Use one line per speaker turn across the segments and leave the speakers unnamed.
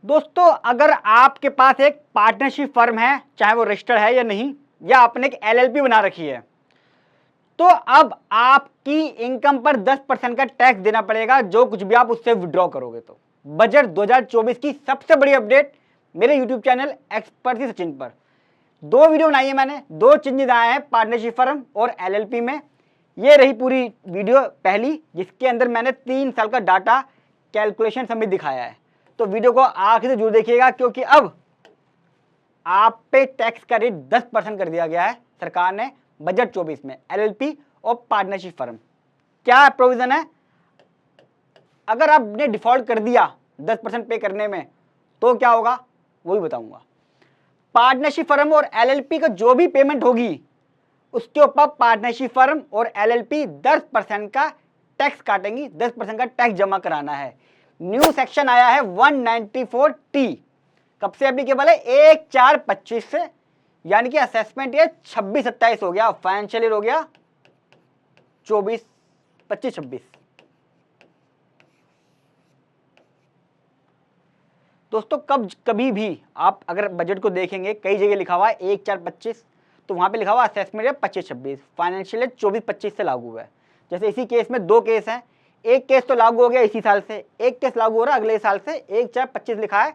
दोस्तों, अगर आपके पास एक पार्टनरशिप फर्म है, चाहे वो रजिस्टर्ड है या नहीं, या आपने एक एलएलपी बना रखी है, तो अब आपकी इनकम पर 10% का टैक्स देना पड़ेगा, जो कुछ भी आप उससे विड्रॉ करोगे। तो बजट 2024 की सबसे बड़ी अपडेट मेरे यूट्यूब चैनल एक्सपर्ट सचिन पर। दो वीडियो बनाई है मैंने, दो चेंजेस आए हैं पार्टनरशिप फर्म और एलएलपी में। ये रही पूरी वीडियो पहली, जिसके अंदर मैंने 3 साल का डाटा कैलकुलेशन समेत दिखाया है। तो वीडियो को आखिर से जरूर देखिएगा, क्योंकि अब आप पे टैक्स का रेट 10% कर दिया गया है सरकार ने बजट 24 में, एलएलपी और पार्टनरशिप फर्म। क्या प्रोविजन है? अगर आपने डिफॉल्ट कर दिया 10% पे करने में, तो क्या होगा वो भी बताऊंगा। पार्टनरशिप फर्म और एलएलपी का जो भी पेमेंट होगी, उसके ऊपर पार्टनरशिप फर्म और एलएलपी 10% का टैक्स काटेंगी, 10% का टैक्स जमा कराना है। न्यू सेक्शन आया है 194T। कब से एप्लीकेबल है? 1/4/25 से, यानी कि असेसमेंट ईयर 26-27 हो गया, फाइनेंशियल ईयर हो गया 25-26। दोस्तों, कभी भी आप अगर बजट को देखेंगे, कई जगह लिखा हुआ है 1/4/25, तो वहां पे लिखा हुआ असेसमेंट ईयर 25-26, फाइनेंशियल ईयर 24-25 से लागू है। जैसे इसी केस में 2 केस हैं, एक केस तो लागू हो गया इसी साल से, एक केस लागू हो रहा है अगले साल से। 1/4/25 लिखा है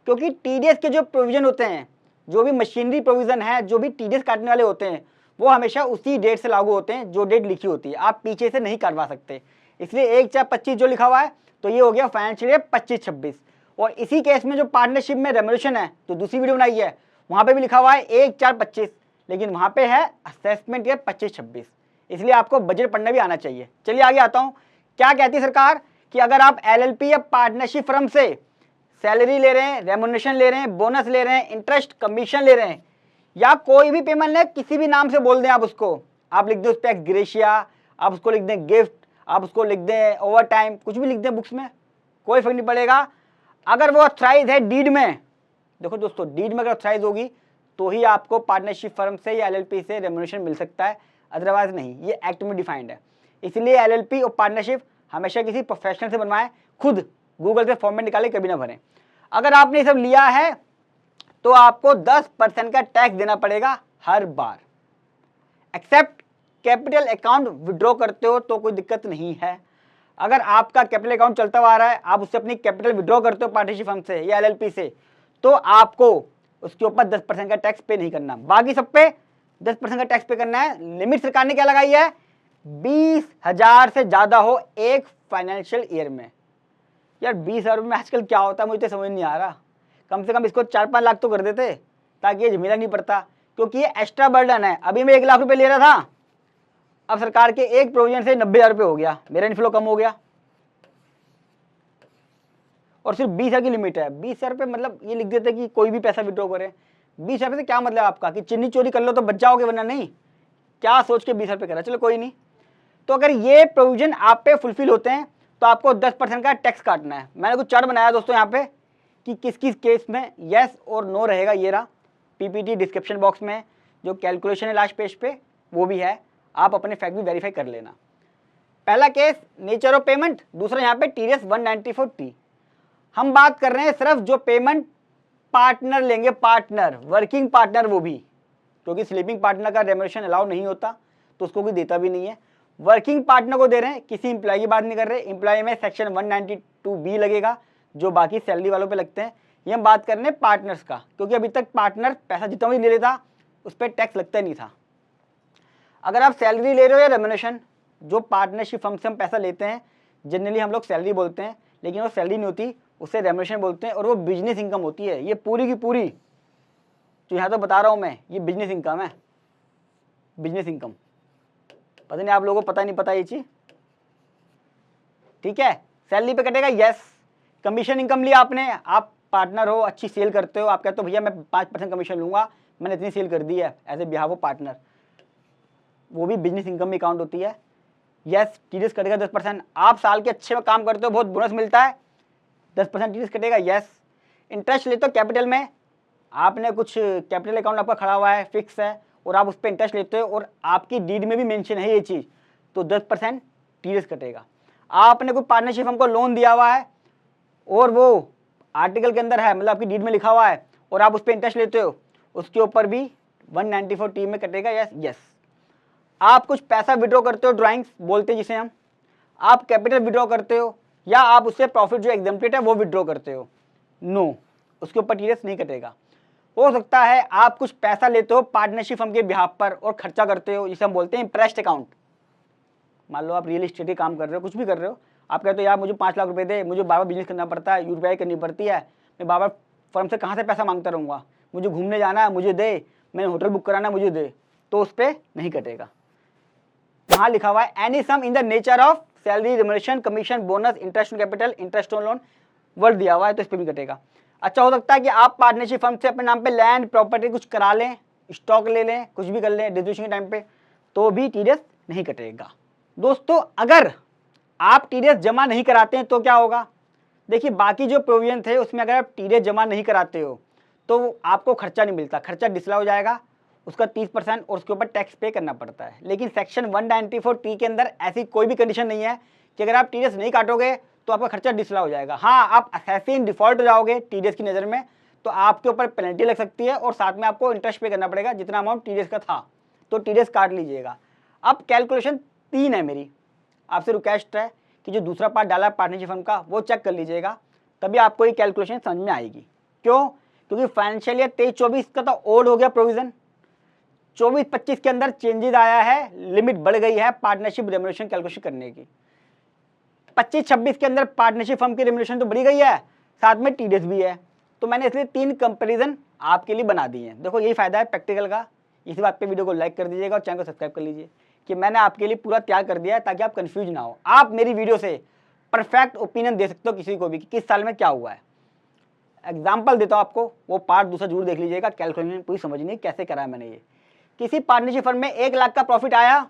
क्योंकि टीडीएस के जो प्रोविजन होते हैं, जो भी मशीनरी प्रोविजन है, जो भी टीडीएस काटने वाले होते हैं, वो हमेशा उसी डेट से लागू होते हैं जो डेट लिखी होती है, आप पीछे से नहीं काटवा सकते। इसलिए 1/4/25 जो लिखा हुआ है, तो ये हो गया फाइनेंशियल ईयर 25-26। और इसी केस में जो पार्टनरशिप में रेमुनेशन है, तो दूसरी वीडियो बनाई है, वहां पे भी लिखा हुआ है 1/4/25, लेकिन वहां पे है असेसमेंट ईयर 25-26। इसलिए आपको बजट पढ़ना भी आना चाहिए। चलिए आगे आता हूं। क्या कहती है सरकार कि अगर आप एलएलपी या पार्टनरशिप फर्म से सैलरी ले रहे हैं, रेमुनेशन ले रहे हैं, बोनस ले रहे हैं, इंटरेस्ट कमीशन ले रहे हैं, या कोई भी पेमेंट ले, किसी भी नाम से बोल दें आप उसको, आप लिख दें उस पर ग्रेशिया, आप उसको लिख दें गिफ्ट, आप उसको लिख दें ओवर टाइम, कुछ भी लिख दें बुक्स में, कोई फर्क नहीं पड़ेगा। अगर वो ऑथराइज है डीड में, देखो दोस्तों, डीड में अगर ऑथराइज होगी तो ही आपको पार्टनरशिप फर्म से या एलएलपी से रेमुनेशन मिल सकता है, अदरवाइज नहीं। ये एक्ट में डिफाइंड है। इसलिए एलएलपी और पार्टनरशिप हमेशा किसी प्रोफेशनल से बनवाएं, खुद गूगल से फॉर्मेट निकाले कभी ना भरें। अगर आपने ये सब लिया है तो आपको 10% का टैक्स देना पड़ेगा हर बार, एक्सेप्ट कैपिटल अकाउंट विड्रॉ करते हो तो कोई दिक्कत नहीं है। अगर आपका कैपिटल अकाउंट चलता हुआ आ रहा है, आप उससे अपनी कैपिटल विड्रॉ करते हो पार्टनरशिप फर्म से या एलएलपी से, तो आपको उसके ऊपर 10% का टैक्स पे नहीं करना, बाकी सब पे 10% का टैक्स पे करना है। लिमिट सरकार ने क्या लगाई है? 20,000 से ज्यादा हो एक फाइनेंशियल ईयर में। यार 20,000 में आजकल क्या होता है मुझे तो समझ नहीं आ रहा। कम से कम इसको 4-5 लाख तो कर देते, ताकि ये झमेला नहीं पड़ता, क्योंकि ये एक्स्ट्रा बर्डन है। अभी मैं 1 लाख रुपए ले रहा था, अब सरकार के एक प्रोविजन से 90,000 रुपये हो गया, मेरा इनफ्लो कम हो गया, और सिर्फ 20,000 की लिमिट है। 20,000 रुपये मतलब ये लिख देते कि कोई भी पैसा विड्रॉ करे। 20,000 रुपये से क्या मतलब आपका कि चीनी चोरी कर लो तो बच जाओगे, वरना नहीं। क्या सोच के 20,000 रुपये करा, चलो कोई नहीं। तो अगर ये प्रोविजन आप पे फुलफिल होते हैं तो आपको 10% का टैक्स काटना है। मैंने कुछ चार्ट बनाया दोस्तों यहाँ पे कि किस किस केस में येस और नो रहेगा। ये रहा पीपीटी डिस्क्रिप्शन बॉक्स में, जो कैलकुलेशन है लास्ट पेज पे वो भी है, आप अपने फैक्ट भी वेरीफाई कर लेना। पहला केस नेचर ऑफ पेमेंट, दूसरा यहाँ पे टीडीएस 194T। हम बात कर रहे हैं सिर्फ जो पेमेंट पार्टनर लेंगे, पार्टनर, वर्किंग पार्टनर, वो भी, क्योंकि स्लीपिंग पार्टनर का रेमुनेशन अलाउ नहीं होता तो उसको कोई देता भी नहीं है। वर्किंग पार्टनर को दे रहे हैं, किसी इंप्लॉय की बात नहीं कर रहे। इंप्लॉय में सेक्शन 192B लगेगा, जो बाकी सैलरी वालों पे लगते हैं। ये हम बात कर रहे हैं पार्टनर्स का, क्योंकि अभी तक पार्टनर पैसा जितना भी ले लेता उस पर टैक्स लगता नहीं था। अगर आप सैलरी ले रहे हो या रेमुनेशन, जो पार्टनरशिप फर्म से हम पैसा लेते हैं, जनरली हम लोग सैलरी बोलते हैं, लेकिन वो सैलरी नहीं होती, उसे रेमुनेशन बोलते हैं, और वो बिजनेस इनकम होती है। ये पूरी की पूरी जो यहाँ तो बता रहा हूँ मैं, ये बिजनेस इनकम है, बिजनेस इनकम। पता नहीं आप लोगों को पता नहीं पता ये चीज, ठीक है। सैलरी पे कटेगा यस। कमीशन इनकम लिया आपने, आप पार्टनर हो, अच्छी सेल करते हो, आप कहते हो भैया मैं 5% कमीशन लूंगा, मैंने इतनी सेल कर दी है as a behalf of partner, वो भी बिजनेस इनकम में काउंट होती है। यस, टीडीएस कटेगा 10%। आप साल के अच्छे काम करते हो, बहुत बोनस मिलता है, 10% टीडीएस कटेगा, यस। इंटरेस्ट लेते हो कैपिटल में, आपने कुछ कैपिटल अकाउंट आपका खड़ा हुआ है, फिक्स है, और आप उस पर इंटरेस्ट लेते हो और आपकी डीड में भी मेंशन है ये चीज़, तो 10% टीडीएस कटेगा। आपने कोई पार्टनरशिप हमको लोन दिया हुआ है और वो आर्टिकल के अंदर है, मतलब आपकी डीड में लिखा हुआ है और आप उस पर इंटरेस्ट लेते हो, उसके ऊपर भी 194T में कटेगा। Yes yes. आप कुछ पैसा विड्रॉ करते हो, ड्राइंग्स बोलते हैं जिसे हम, आप कैपिटल विड्रॉ करते हो या आप उससे प्रॉफिट जो एग्जेम्प्टेड है वो विड्रॉ करते हो, नो, उसके ऊपर टीडीएस नहीं कटेगा। हो सकता है आप कुछ पैसा लेते हो पार्टनरशिप फर्म के बिहाफ पर और खर्चा करते हो, जिसे हम बोलते हैं इंटरेस्ट अकाउंट। मान लो आप रियल एस्टेट के काम कर रहे हो, कुछ भी कर रहे हो, आप कहते हो यार मुझे 5 लाख रुपए दे, मुझे बार बार बिजनेस करना पड़ता है, यूपीआई करनी पड़ती है, मैं बार बार फर्म से कहाँ से पैसा मांगता रहूँगा, मुझे घूमने जाना है मुझे दे, मैंने होटल बुक कराना है मुझे दे, तो उस पर नहीं कटेगा। वहाँ लिखा हुआ है any sum in the nature of salary, remuneration, commission, bonus, interest on capital, interest on loan, word दिया हुआ है तो इस पर भी कटेगा। अच्छा, हो सकता है कि आप पार्टनरशिप फर्म से अपने नाम पे लैंड प्रॉपर्टी कुछ करा लें, स्टॉक ले लें, कुछ भी कर लें डिस्ट्रीब्यूशन के टाइम पे, तो भी टीडीएस नहीं कटेगा। दोस्तों अगर आप टीडीएस जमा नहीं कराते हैं तो क्या होगा, देखिए बाकी जो प्रोविजन थे उसमें अगर आप टीडीएस जमा नहीं कराते हो तो आपको खर्चा नहीं मिलता, खर्चा डिसला हो जाएगा, उसका 30% और उसके ऊपर टैक्स पे करना पड़ता है। लेकिन सेक्शन 194T के अंदर ऐसी कोई भी कंडीशन नहीं है कि अगर आप टीडीएस नहीं काटोगे तो आपका खर्चा डिसला हो जाएगा। हाँ, आप असेसिन डिफॉल्ट हो जाओगे टीडीएस की नज़र में तो आपके ऊपर पेनल्टी लग सकती है और साथ में आपको इंटरेस्ट पे करना पड़ेगा जितना अमाउंट टीडीएस का था, तो टीडीएस काट लीजिएगा। अब कैलकुलेशन 3 है मेरी, आपसे रिक्वेस्ट है कि जो दूसरा पार्ट डाला है पार्टनरशिप फर्म का वो चेक कर लीजिएगा, तभी आपको ये कैलकुलेशन समझ में आएगी। क्यों? क्योंकि फाइनेंशियल ईयर 23-24 का तो ओल्ड हो गया प्रोविजन, 24-25 के अंदर चेंजेस आया है, लिमिट बढ़ गई है पार्टनरशिप रेम्युनरेशन कैलकुलेशन करने की। 25-26 के अंदर पार्टनरशिप फर्म की रेम्युनरेशन तो बढ़ी गई है, साथ में टीडीएस भी है, तो मैंने इसलिए 3 कंपैरिजन आपके लिए बना दिए हैं। देखो यही फायदा है प्रैक्टिकल का, इसी बात पे वीडियो को लाइक कर दीजिएगा और चैनल को सब्सक्राइब कर लीजिए कि मैंने आपके लिए पूरा तैयार कर दिया है ताकि आप कंफ्यूज ना हो, आप मेरी वीडियो से परफेक्ट ओपिनियन दे सकते हो किसी को भी कि किस साल में क्या हुआ है। एग्जाम्पल देता हूँ आपको, वो पार्ट दूसरा जरूर देख लीजिएगा, कैलकुलेशन पूरी समझनी कैसे करा है मैंने ये। किसी पार्टनरशिप फर्म में 1 लाख का प्रॉफिट आया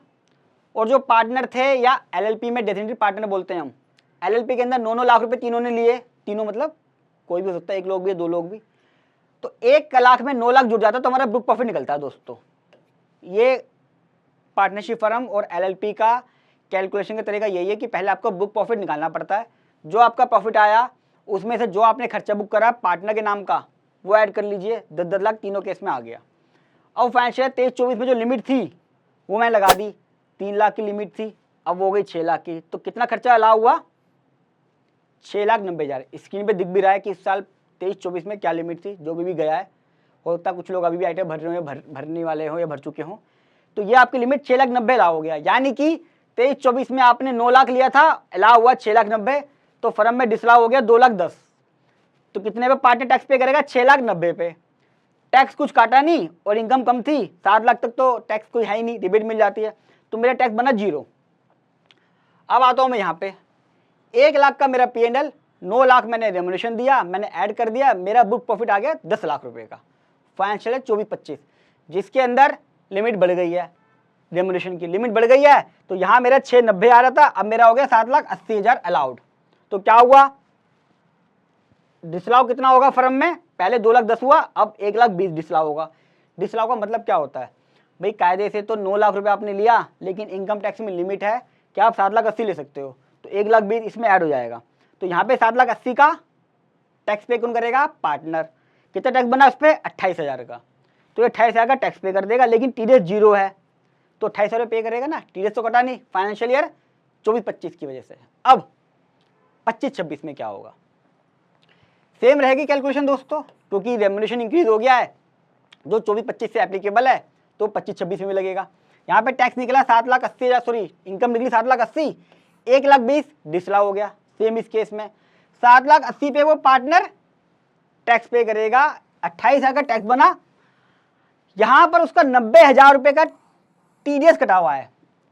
और जो पार्टनर थे या एलएलपी में डेफिनेटली पार्टनर बोलते हैं हम, एलएलपी के अंदर 9-9 लाख रुपए तीनों ने लिए, तीनों मतलब कोई भी हो सकता है, 1 लोग भी 2 लोग भी, तो 1 लाख में 9 लाख जुड़ जाता है तो हमारा बुक प्रॉफिट निकलता है। दोस्तों ये पार्टनरशिप फर्म और एलएलपी का कैलकुलेशन का तरीका यही है कि पहले आपको बुक प्रॉफिट निकालना पड़ता है, जो आपका प्रॉफिट आया उसमें से जो आपने खर्चा बुक करा पार्टनर के नाम का वो ऐड कर लीजिए, 10-10 लाख तीनों केस में आ गया। अब फाइनेंशियल 23-24 में जो लिमिट थी वो मैंने लगा दी, 3 लाख की लिमिट थी, अब वो हो गई 6 लाख की, तो कितना खर्चा अलाउ हुआ, 6,90,000। स्क्रीन पे दिख भी रहा है कि इस साल 23-24 में क्या लिमिट थी, जो भी गया है, होता कुछ लोग अभी भी आइटम भर रहे हो, भरने वाले हो या भर चुके हों, तो ये आपकी लिमिट 6,90,000 हो गया। यानी कि 23-24 में आपने 9 लाख लिया था, अलाउ हुआ 6,90,000, तो फर्म में डिसलाउ हो गया 2,10,000, तो कितने पे पार्टनर टैक्स पे करेगा, 6,90,000 पे। टैक्स कुछ काटा नहीं और इनकम कम थी, 7 लाख तक तो टैक्स कोई है ही नहीं, रिबेट मिल जाती है, तो मेरा टैक्स बना 0। अब आता हूं मैं यहाँ पे, 1 लाख का मेरा P&L, 9 लाख मैंने रेम्युनरेशन दिया, मैंने ऐड कर दिया, मेरा बुक प्रॉफिट आ गया 10 लाख रुपए का। फाइनेंशियल 24-25 जिसके अंदर लिमिट बढ़ गई है, रेम्युनरेशन की लिमिट बढ़ गई है, तो यहाँ मेरा 6,90,000 आ रहा था, अब मेरा हो गया 7,80,000 अलाउड। तो क्या हुआ, डिसलाउ कितना होगा फर्म में, पहले 2,10,000 हुआ, अब 1,20,000 डिसलाउ होगा। डिसलाउ का मतलब क्या होता है भाई, कायदे से तो 9 लाख रुपए आपने लिया, लेकिन इनकम टैक्स में लिमिट है कि आप 7,80,000 ले सकते हो, तो 1,20,000 इसमें ऐड हो जाएगा। तो यहाँ पे 7,80,000 का टैक्स पे कौन करेगा, पार्टनर। कितना टैक्स बना उस पर, 28,000 का, तो ये 28,000 का टैक्स पे कर देगा, लेकिन टीडीएस 0 है तो 28,000 पे करेगा ना, टीडीएस तो कटा नहीं फाइनेंशियल ईयर 24-25 की वजह से। अब 25-26 में क्या होगा, सेम रहेगी कैलकुलेशन दोस्तों, क्योंकि रेम्युनरेशन इंक्रीज हो गया है, जो 24-25 से एप्लीकेबल है तो 25-26 में भी लगेगा। यहाँ पे टैक्स निकला 7,80,000, सॉरी इनकम निकली 7,80,000, 1,20,000 डिसलाउ हो गया। सेम इस केस में 7,80,000 पे वो पार्टनर टैक्स पे करेगा, 28,000 का टैक्स बना, यहाँ पर उसका 90,000 रुपये का टीडीएस कटा हुआ है,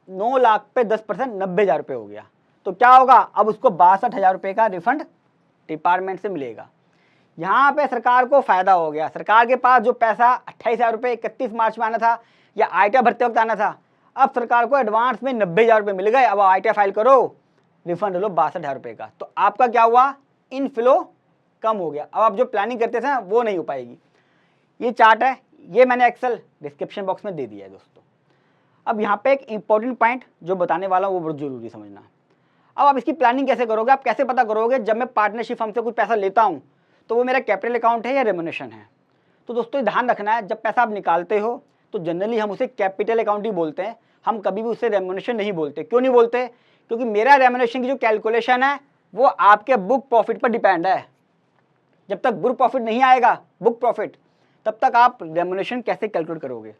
9 लाख पे 10% 90,000 रुपये हो गया, तो क्या होगा, अब उसको 62,000 रुपये का रिफंड डिपार्टमेंट से मिलेगा। यहाँ पे सरकार को फायदा हो गया, सरकार के पास जो पैसा 28,000 रुपये 31 मार्च में आना था या आईटीआई भरते वक्त आना था, अब सरकार को एडवांस में 90,000 रुपये मिल गए। अब आईटीआई फाइल करो, रिफंड लो 62,000 रुपये का, तो आपका क्या हुआ, इनफ्लो कम हो गया। अब आप जो प्लानिंग करते थे ना वो नहीं हो पाएगी। ये चार्ट है, ये मैंने एक्सेल डिस्क्रिप्शन बॉक्स में दे दिया है दोस्तों। अब यहाँ पे एक इंपॉर्टेंट पॉइंट जो बताने वाला हूँ वो बहुत जरूरी समझना है। अब आप इसकी प्लानिंग कैसे करोगे, आप कैसे पता करोगे, जब मैं पार्टनरशिप फर्म से कुछ पैसा लेता हूँ तो वो मेरा कैपिटल अकाउंट है या रेम्युनरेशन है। तो दोस्तों ध्यान रखना है, जब पैसा आप निकालते हो तो जनरली हम उसे कैपिटल अकाउंट ही बोलते हैं, हम कभी भी उसे रेम्युनरेशन नहीं बोलते। क्यों नहीं बोलते? क्योंकि मेरा रेम्युनरेशन की जो कैलकुलेशन है वो आपके बुक प्रॉफिट पर डिपेंड है। जब तक बुक प्रॉफिट नहीं आएगा, बुक प्रॉफिट, तब तक आप रेम्युनरेशन कैसे कैलकुलेट करोगे?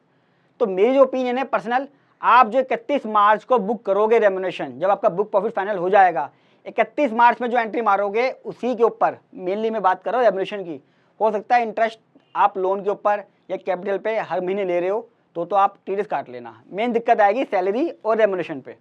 तो मेरी जो ओपिनियन है पर्सनल, आप जो 31 मार्च को बुक करोगे रेम्युनरेशन, जब आपका बुक प्रॉफिट फाइनल हो जाएगा, 31 मार्च में जो एंट्री मारोगे उसी के ऊपर, मेनली मैं बात कर रहा हूँ रेम्युनरेशन की। हो सकता है इंटरेस्ट आप लोन के ऊपर या कैपिटल पे हर महीने ले रहे हो तो आप टीडीएस काट लेना। मेन दिक्कत आएगी सैलरी और रेम्युनरेशन पे,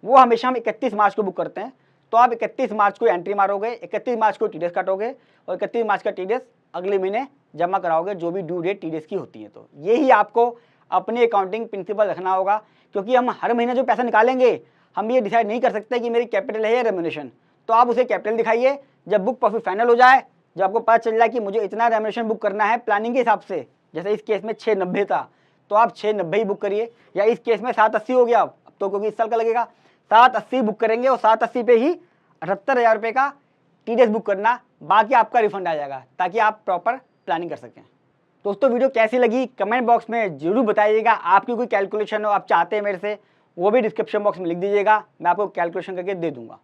वो हमेशा हम 31 मार्च को बुक करते हैं। तो आप 31 मार्च को एंट्री मारोगे, 31 मार्च को टीडीएस काटोगे और 31 मार्च का टीडीएस अगले महीने जमा कराओगे, जो भी ड्यू डेट टीडीएस की होती है। तो यही आपको अपनी अकाउंटिंग प्रिंसिपल रखना होगा, क्योंकि हम हर महीने जो पैसा निकालेंगे हम ये डिसाइड नहीं कर सकते कि मेरी कैपिटल है या रेम्युनरेशन। तो आप उसे कैपिटल दिखाइए, जब बुक प्रॉफिट फाइनल हो जाए, जब आपको पता चल जाए कि मुझे इतना रेम्युनरेशन बुक करना है प्लानिंग के हिसाब से, जैसे इस केस में 690 था तो आप 690 ही बुक करिए, या इस केस में 780 हो गया अब तो, क्योंकि इस साल का लगेगा 780 बुक करेंगे और 780 पे ही 78,000 रुपये का टीडीएस बुक करना, बाकी आपका रिफंड आ जाएगा, ताकि आप प्रॉपर प्लानिंग कर सकें। दोस्तों वीडियो कैसी लगी कमेंट बॉक्स में जरूर बताइएगा। आपकी कोई कैलकुलेशन हो आप चाहते हैं मेरे से, वो भी डिस्क्रिप्शन बॉक्स में लिख दीजिएगा, मैं आपको कैलकुलेशन करके दे दूंगा।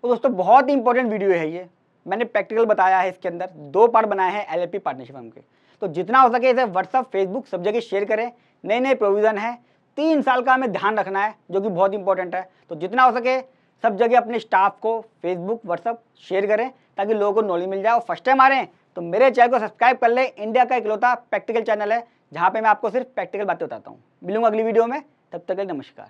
तो दोस्तों बहुत ही इंपॉर्टेंट वीडियो है ये, मैंने प्रैक्टिकल बताया है, इसके अंदर 2 पार्ट बनाए हैं एलएलपी पार्टनरशिप फर्म के। तो जितना हो सके इसे व्हाट्सअप, फेसबुक सब जगह शेयर करें। नए नए प्रोविज़न है, 3 साल का हमें ध्यान रखना है, जो कि बहुत इंपॉर्टेंट है। तो जितना हो सके सब जगह अपने स्टाफ को फेसबुक, व्हाट्सअप शेयर करें, ताकि लोगों को नॉलेज मिल जाए। और फर्स्ट टाइम आ रहे हैं तो मेरे चैनल को सब्सक्राइब कर लें। इंडिया का इकलौता प्रैक्टिकल चैनल है जहाँ पे मैं आपको सिर्फ प्रैक्टिकल बातें बताता हूँ। मिलूंगा अगली वीडियो में, तब तक के लिए नमस्कार।